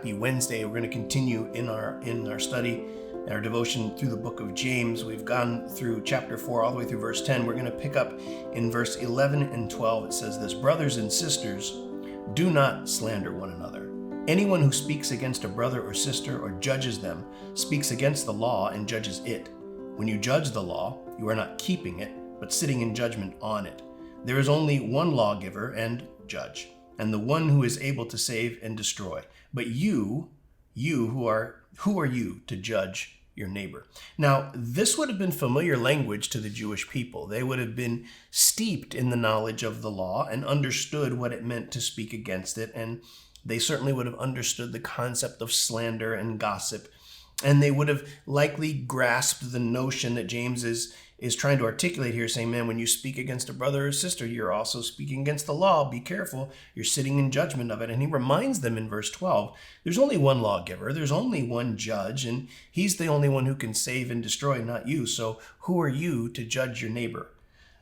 happy Wednesday. We're going to continue in our study, our devotion through the book of James. We've gone through chapter 4 all the way through verse 10. We're going to pick up in verse 11 and 12. It says this: "Brothers and sisters, do not slander one another. Anyone who speaks against a brother or sister or judges them speaks against the law and judges it. When you judge the law, you are not keeping it, but sitting in judgment on it. There is only one lawgiver and judge, and the one who is able to save and destroy. But who are you to judge your neighbor?" Now, this would have been familiar language to the Jewish people. They would have been steeped in the knowledge of the law and understood what it meant to speak against it. And they certainly would have understood the concept of slander and gossip. And they would have likely grasped the notion that James is trying to articulate here, saying, man, when you speak against a brother or sister, you're also speaking against the law. Be careful. You're sitting in judgment of it. And he reminds them in verse 12, there's only one lawgiver. There's only one judge, and he's the only one who can save and destroy, not you. So who are you to judge your neighbor?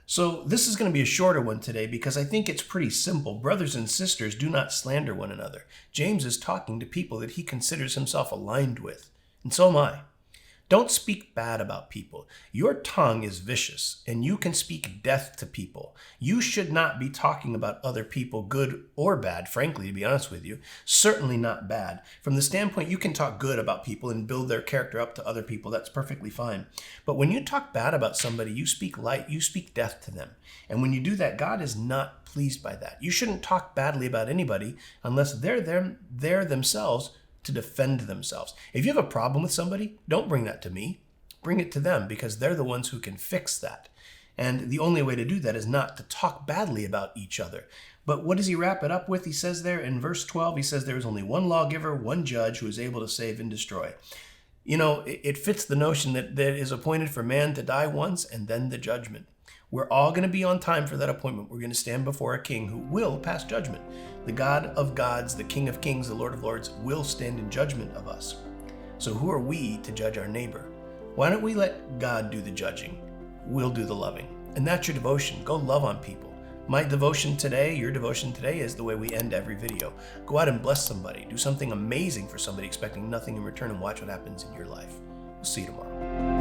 So this is going to be a shorter one today because I think it's pretty simple. Brothers and sisters, do not slander one another. James is talking to people that he considers himself aligned with. And so am I. Don't speak bad about people. Your tongue is vicious, and you can speak death to people. You should not be talking about other people, good or bad, frankly, to be honest with you. Certainly not bad. From the standpoint, you can talk good about people and build their character up to other people. That's perfectly fine. But when you talk bad about somebody, you speak light, you speak death to them. And when you do that, God is not pleased by that. You shouldn't talk badly about anybody unless they're themselves to defend themselves. If you have a problem with somebody, don't bring that to me. Bring it to them, because they're the ones who can fix that. And the only way to do that is not to talk badly about each other. But what does he wrap it up with? He says there in verse 12, he says there is only one lawgiver, one judge who is able to save and destroy. You know, it fits the notion that it is appointed for man to die once and then the judgment. We're all going to be on time for that appointment. We're going to stand before a king who will pass judgment. The God of gods, the King of kings, the Lord of lords will stand in judgment of us. So who are we to judge our neighbor? Why don't we let God do the judging? We'll do the loving. And that's your devotion. Go love on people. My devotion today, your devotion today, is the way we end every video. Go out and bless somebody. Do something amazing for somebody, expecting nothing in return, and watch what happens in your life. We'll see you tomorrow.